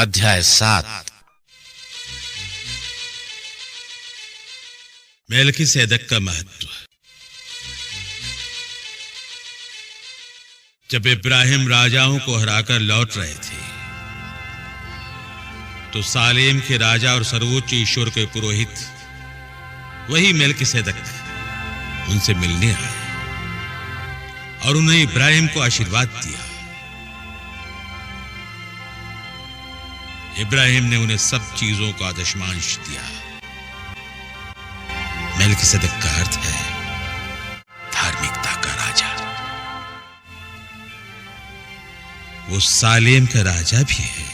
अध्याय 7। मेल्कीसेदक का महत्व। जब इब्राहिम राजाओं को हराकर लौट रहे थे तो सालेम के राजा और सर्वोच्च ईश्वर के पुरोहित वही मेल्कीसेदक उनसे मिलने आए और उन्हें इब्राहिम को आशीर्वाद दिया। इब्राहिम ने उन्हें सब चीजों का दशमांश दिया। मेल्कीसेदक का अर्थ है धार्मिकता का राजा। वो सालेम का राजा भी है,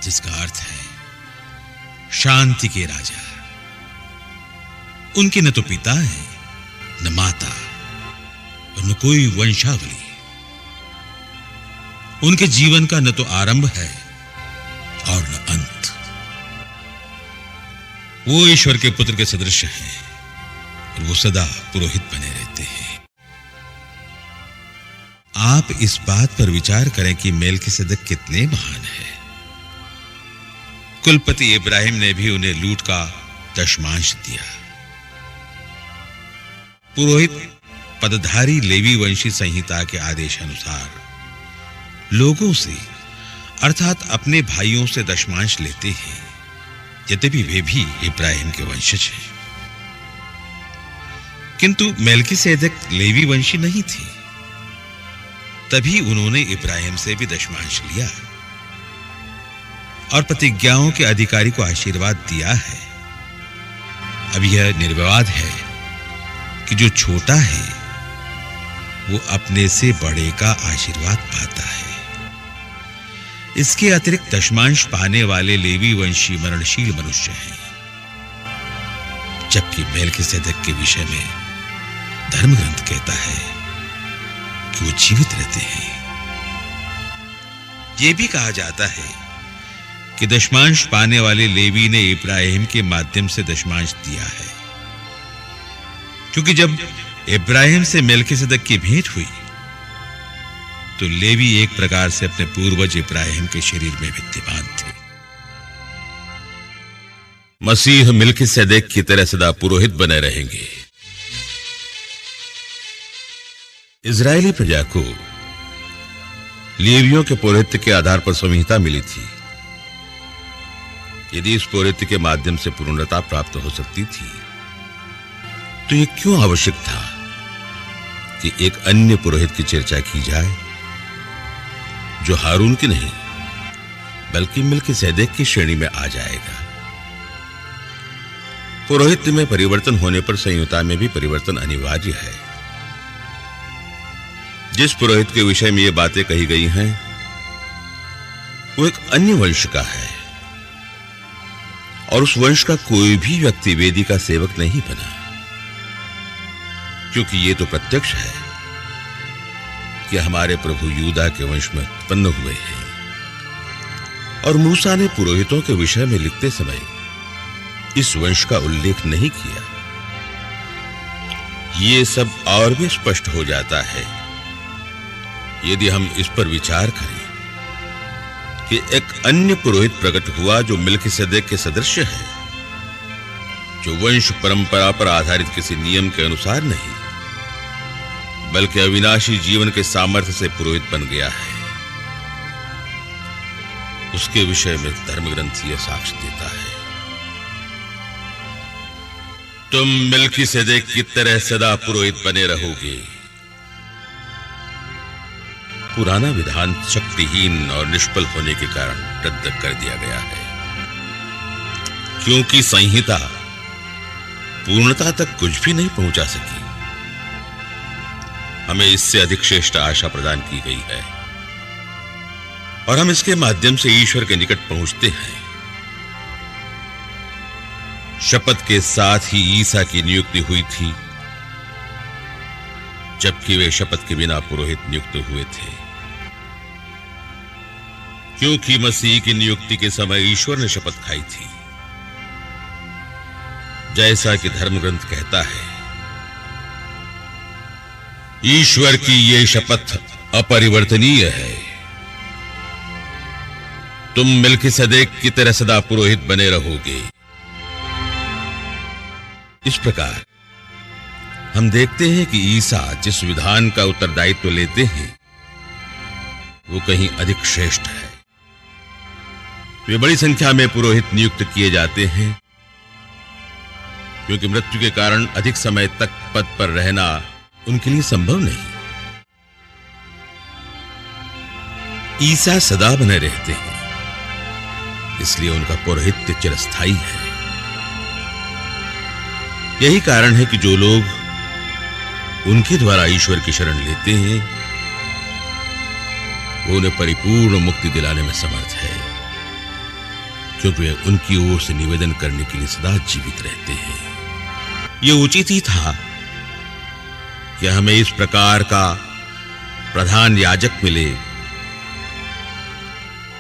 जिसका अर्थ है शांति के राजा। उनके न तो पिता है, न माता और न कोई वंशावली। उनके जीवन का न तो आरंभ है और न अंत। वो ईश्वर के पुत्र के सदृश हैं और वो सदा पुरोहित बने रहते हैं। आप इस बात पर विचार करें कि मेल्कीसेदक कितने महान है। कुलपति इब्राहिम ने भी उन्हें लूट का दशमांश दिया। पुरोहित पदधारी लेवी वंशी संहिता के आदेश अनुसार लोगों से अर्थात अपने भाइयों से दशमांश लेते हैं, यद्यपि वे भी इब्राहिम के वंशज हैं। किंतु मेल्कीसेदक लेवी वंशी नहीं थे, तभी उन्होंने इब्राहिम से भी दशमांश लिया और प्रतिज्ञाओं के अधिकारी को आशीर्वाद दिया है। अब यह निर्विवाद है कि जो छोटा है वो अपने से बड़े का आशीर्वाद पाता है। इसके अतिरिक्त दशमांश पाने वाले लेवी वंशी मरणशील मनुष्य हैं, जबकि मेल्कीसेदक के विषय में धर्म ग्रंथ कहता है कि वो जीवित रहते हैं। यह भी कहा जाता है कि दशमांश पाने वाले लेवी ने इब्राहिम के माध्यम से दशमांश दिया है, क्योंकि जब इब्राहिम से मेल्कीसेदक की भेंट हुई तो लेवी एक प्रकार से अपने पूर्वज इब्राहिम के शरीर में विद्यमान थे। मसीह मेल्कीसेदक की तरह सदा पुरोहित बने रहेंगे। इजरायली प्रजा को लेवियों के पौरोहित्य के आधार पर संहिता मिली थी। यदि इस पौरोहित्य के माध्यम से पूर्णता प्राप्त हो सकती थी तो यह क्यों आवश्यक था कि एक अन्य पुरोहित की चर्चा की जाए जो हारून की नहीं बल्कि मेल्कीसेदक की श्रेणी में आ जाएगा। पुरोहित्य में परिवर्तन होने पर संहिता में भी परिवर्तन अनिवार्य है। जिस पुरोहित के विषय में ये बातें कही गई हैं वो एक अन्य वंश का है और उस वंश का कोई भी व्यक्ति वेदी का सेवक नहीं बना, क्योंकि ये तो प्रत्यक्ष है कि हमारे प्रभु यूदा के वंश में उत्पन्न हुए हैं। और मूसा ने पुरोहितों के विषय में लिखते समय इस वंश का उल्लेख नहीं किया। ये सब और भी स्पष्ट हो जाता है यदि हम इस पर विचार करें कि एक अन्य पुरोहित प्रकट हुआ जो मेल्कीसेदक के सदृश है, जो वंश परंपरा पर आधारित किसी नियम के अनुसार नहीं बल्कि अविनाशी जीवन के सामर्थ्य से पुरोहित बन गया है। उसके विषय में धर्म ग्रंथ यह साक्ष्य देता है, तुम मेल्कीसेदक की तरह सदा पुरोहित बने रहोगे। पुराना विधान शक्तिहीन और निष्फल होने के कारण रद्द कर दिया गया है, क्योंकि संहिता पूर्णता तक कुछ भी नहीं पहुंचा सकी। हमें इससे अधिक श्रेष्ठ आशा प्रदान की गई है और हम इसके माध्यम से ईश्वर के निकट पहुंचते हैं। शपथ के साथ ही ईसा की नियुक्ति हुई थी, जबकि वे शपथ के बिना पुरोहित नियुक्त हुए थे, क्योंकि मसीह की नियुक्ति के समय ईश्वर ने शपथ खाई थी। जैसा कि धर्म ग्रंथ कहता है, ईश्वर की यह शपथ अपरिवर्तनीय है, तुम मेल्किसेदेक की तरह सदा पुरोहित बने रहोगे। इस प्रकार हम देखते हैं कि ईसा जिस विधान का उत्तरदायित्व लेते हैं वो कहीं अधिक श्रेष्ठ है। वे बड़ी संख्या में पुरोहित नियुक्त किए जाते हैं क्योंकि मृत्यु के कारण अधिक समय तक पद पर रहना उनके लिए संभव नहीं। ईसा सदा बने रहते हैं, इसलिए उनका पौरोहित्य चिरस्थायी है। यही कारण है कि जो लोग उनके द्वारा ईश्वर की शरण लेते हैं वो उन्हें परिपूर्ण मुक्ति दिलाने में समर्थ है, क्योंकि वे उनकी ओर से निवेदन करने के लिए सदा जीवित रहते हैं। यह उचित ही था कि हमें इस प्रकार का प्रधान याजक मिले,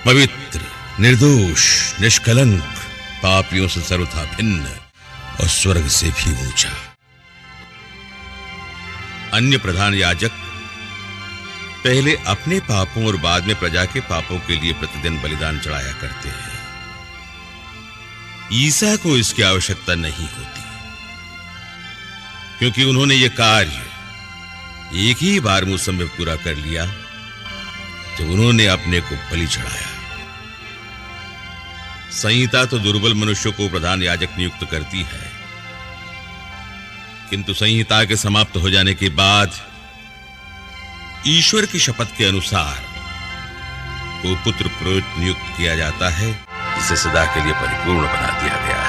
पवित्र, निर्दोष, निष्कलंक, पापियों से सर्वथा भिन्न और स्वर्ग से भी ऊंचा। अन्य प्रधान याजक पहले अपने पापों और बाद में प्रजा के पापों के लिए प्रतिदिन बलिदान चढ़ाया करते हैं। ईसा को इसकी आवश्यकता नहीं होती, क्योंकि उन्होंने यह कार्य एक ही बार मौसम में पूरा कर लिया जब उन्होंने अपने को बलि चढ़ाया। संहिता तो दुर्बल मनुष्यों को प्रधान याजक नियुक्त करती है, किंतु संहिता के समाप्त हो जाने के बाद ईश्वर की शपथ के अनुसार वो पुत्र पुरोहित नियुक्त किया जाता है, जिसे सदा के लिए परिपूर्ण बना दिया गया है।